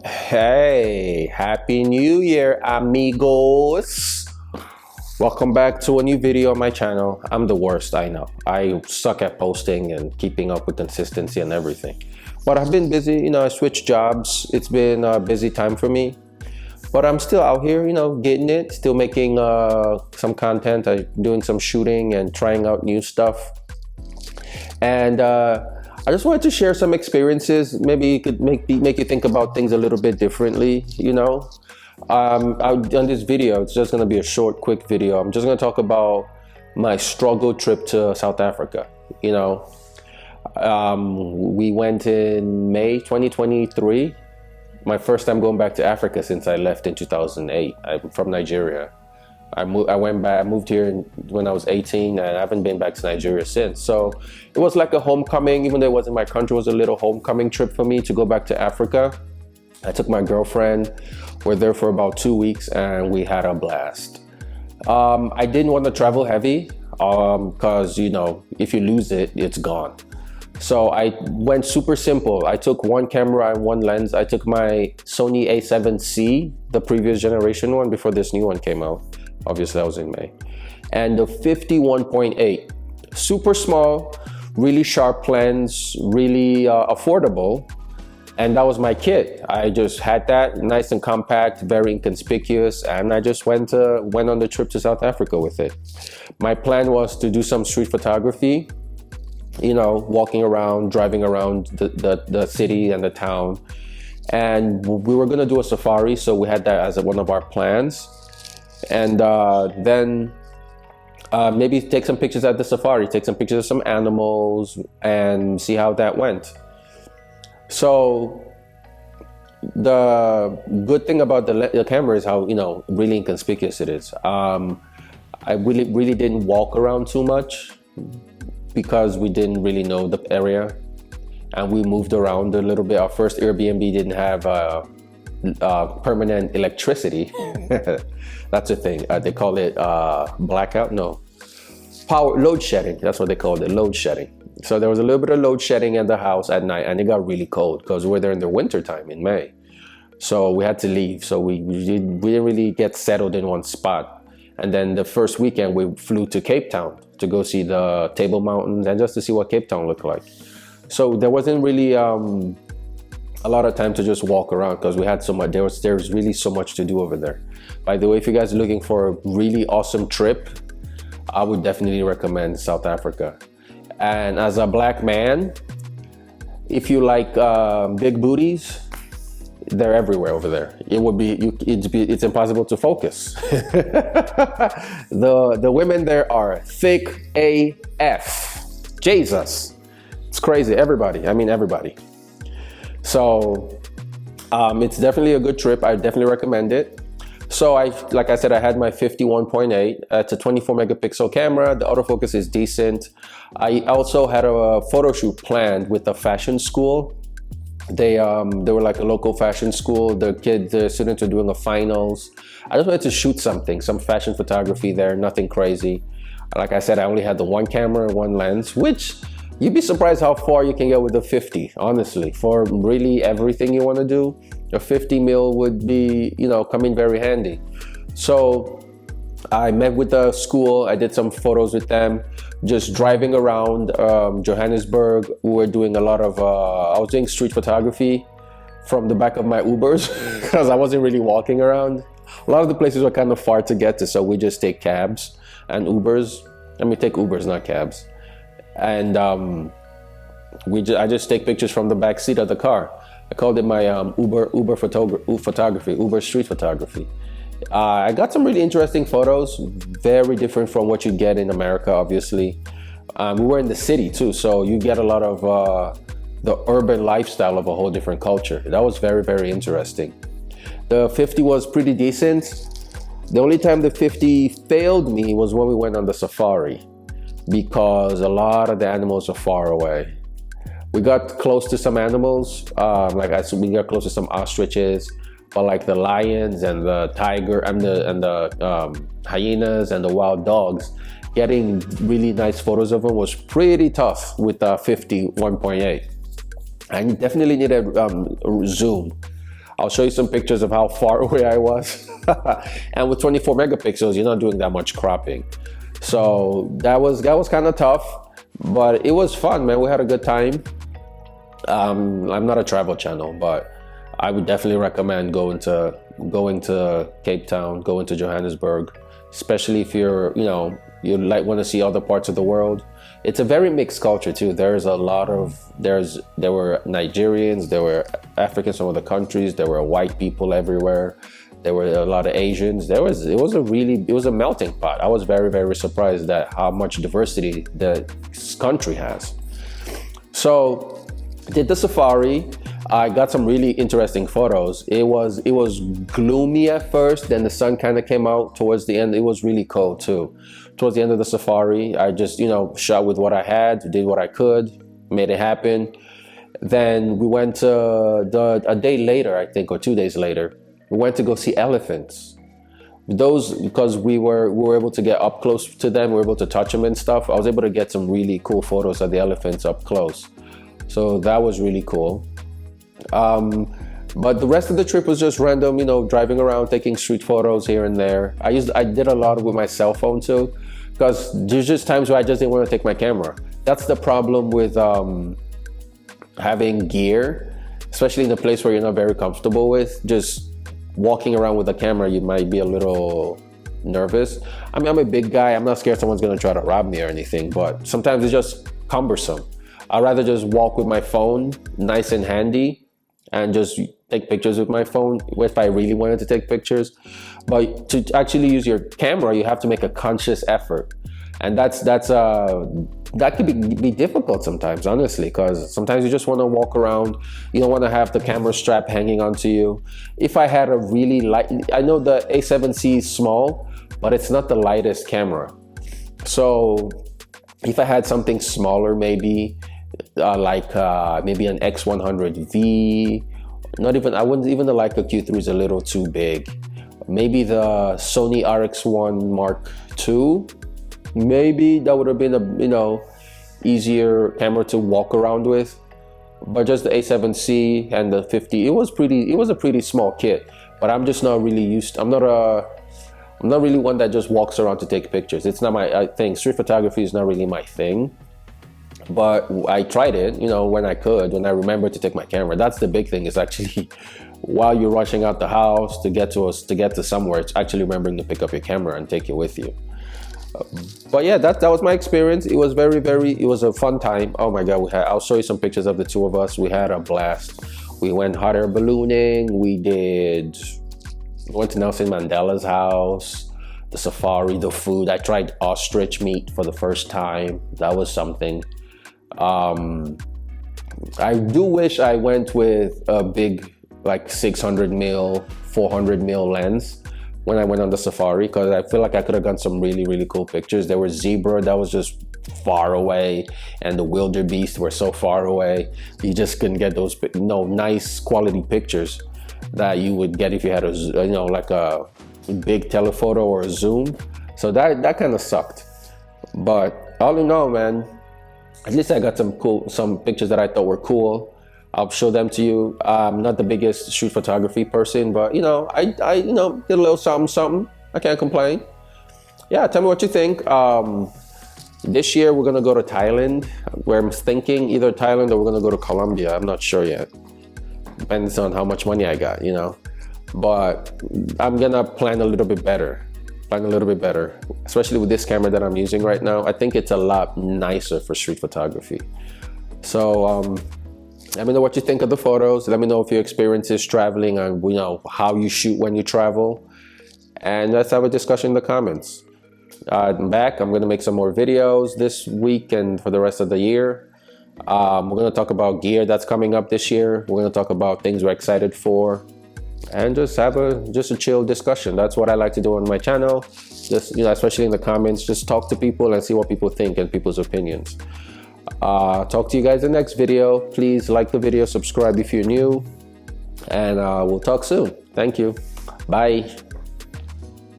Hey, Happy New Year, amigos. Welcome back to a new video on my channel. I'm the worst, I know. I suck at posting and keeping up with consistency and everything. But I've been busy, I switched jobs. It's been a busy time for me. But I'm still out here, getting it, still making some content, doing some shooting and trying out new stuff. And I just wanted to share some experiences. Maybe it could make you think about things a little bit differently, on this video, it's just going to be a short, quick video. I'm just going to talk about my struggle trip to South Africa. We went in May 2023. My first time going back to Africa since I left in 2008. I'm from Nigeria. I moved here when I was 18, and I haven't been back to Nigeria since. So it was like a homecoming, even though it wasn't my country. It was a little homecoming trip for me to go back to Africa. I took my girlfriend. We're there for about 2 weeks, and we had a blast. I didn't want to travel heavy because if you lose it, it's gone. So I went super simple. I took one camera and one lens. I took my Sony A7C, the previous generation one, before this new one came out. Obviously, that was in May. And the 51.8, super small, really sharp lens, really affordable. And that was my kit. I just had that, nice and compact, very inconspicuous, and I just went on the trip to South Africa with it. My plan was to do some street photography, walking around, driving around the city and the town. And we were gonna do a safari, so we had that as one of our plans. And then maybe take some pictures at the safari, take some pictures of some animals and see how that went. So the good thing about the camera is how, really inconspicuous it is. I really didn't walk around too much because we didn't really know the area, and we moved around a little bit. Our first Airbnb didn't have permanent electricity. That's a thing. They call it blackout. No, load shedding. That's what they called it, load shedding. So there was a little bit of load shedding at the house at night, and it got really cold because we were there in the winter time in May. So we had to leave. So we didn't really get settled in one spot. And then the first weekend we flew to Cape Town to go see the Table Mountains and just to see what Cape Town looked like. So there wasn't really a lot of time to just walk around because we had so much. There's really so much to do over there. By the way, if you guys are looking for a really awesome trip, I would definitely recommend South Africa. And as a black man, if you like big booties, they're everywhere over there. It's impossible to focus. The women there are thick AF. Jesus, it's crazy. Everybody. So it's definitely a good trip. I definitely recommend it. So like I said, I had my 51.8. It's a 24 megapixel camera. The autofocus is decent. I also had a photo shoot planned with a fashion school. They were like a local fashion school. The students are doing a finals. I just wanted to shoot some fashion photography there, nothing crazy. Like I said, I only had the one camera and one lens, which you'd be surprised how far you can get with a 50, honestly. For really everything you want to do, a 50 mil would be, come in very handy. So I met with the school. I did some photos with them, just driving around Johannesburg. We were doing a lot of, I was doing street photography from the back of my Ubers because I wasn't really walking around. A lot of the places were kind of far to get to, so we just take cabs and Ubers. Take Ubers, not cabs. And I just take pictures from the back seat of the car. I called it my Uber photography, Uber street photography. I got some really interesting photos, very different from what you get in America, obviously. We were in the city too, so you get a lot of the urban lifestyle of a whole different culture. That was very, very interesting. The 50 was pretty decent. The only time the 50 failed me was when we went on the safari, because a lot of the animals are far away. We got close to some animals, we got close to some ostriches, but like the lions and the tiger and the hyenas and the wild dogs, getting really nice photos of them was pretty tough with the 51.8. And you definitely needed zoom. I'll show you some pictures of how far away I was. And with 24 megapixels, you're not doing that much cropping. So that was kind of tough, but it was fun, man. We had a good time. I'm not a travel channel, but I would definitely recommend going to Cape Town, going to Johannesburg, especially if you're, you like want to see other parts of the world. It's a very mixed culture too. There were Nigerians, there were Africans from other countries, there were white people everywhere. There were a lot of Asians. It was a melting pot. I was very, very surprised at how much diversity the country has. So did the safari. I got some really interesting photos. It was gloomy at first, then the sun kind of came out towards the end. It was really cold too. Towards the end of the safari, I just, shot with what I had, did what I could, made it happen. Then we went to a day later, I think, or 2 days later, we went to go see elephants. Those, because we were able to get up close to them, we were able to touch them and stuff. I was able to get some really cool photos of the elephants up close. So that was really cool. But the rest of the trip was just random, driving around, taking street photos here and there. I did a lot with my cell phone too, because there's just times where I just didn't want to take my camera. That's the problem with having gear, especially in a place where you're not very comfortable with. Just walking around with a camera, you might be a little nervous. I mean, I'm a big guy. I'm not scared someone's going to try to rob me or anything, but sometimes it's just cumbersome. I'd rather just walk with my phone, nice and handy, and just take pictures with my phone if I really wanted to take pictures. But to actually use your camera, you have to make a conscious effort. And that could be difficult sometimes, honestly, because sometimes you just want to walk around. You don't want to have the camera strap hanging onto you. If I had a really light, I know the A7C is small, but it's not the lightest camera. So if I had something smaller, maybe maybe an X100V, I wouldn't even the Leica Q3 is a little too big. Maybe the Sony RX1 Mark II, maybe that would have been a easier camera to walk around with. But just the A7C and the 50, it was a pretty small kit. But I'm just not really I'm not really one that just walks around to take pictures. It's not my thing. Street photography is not really my thing. But I tried it, when I remembered to take my camera. That's the big thing, is actually while you're rushing out the house to get to somewhere, it's actually remembering to pick up your camera and take it with you. But yeah, that was my experience. It was it was a fun time. Oh my God, I'll show you some pictures of the two of us. We had a blast. We went hot air ballooning. We went to Nelson Mandela's house, the safari, the food. I tried ostrich meat for the first time. That was something. I do wish I went with a big 600mm, 400mm lens when I went on the safari, because I feel like I could have gotten some really, really cool pictures. There was zebra that was just far away, and the wildebeest were so far away. You just couldn't get those nice quality pictures that you would get if you had a big telephoto or a zoom. So that kind of sucked. But all in all, man, at least I got some pictures that I thought were cool. I'll show them to you. I'm not the biggest street photography person, but I did a little something. I can't complain. Yeah, tell me what you think. This year we're gonna go to Thailand, where I'm thinking either Thailand or we're gonna go to Colombia. I'm not sure yet. Depends on how much money I got, But I'm gonna plan a little bit better, especially with this camera that I'm using right now. I think it's a lot nicer for street photography. So let me know what you think of the photos. Let me know if your experience is traveling and how you shoot when you travel. And let's have a discussion in the comments. I'm back. I'm gonna make some more videos this week and for the rest of the year. We're gonna talk about gear that's coming up this year. We're gonna talk about things we're excited for, and just have a chill discussion. That's what I like to do on my channel. Just especially in the comments, just talk to people and see what people think and people's opinions. Talk to you guys in the next video. Please like the video, subscribe if you're new, and we'll talk soon. Thank you. Bye.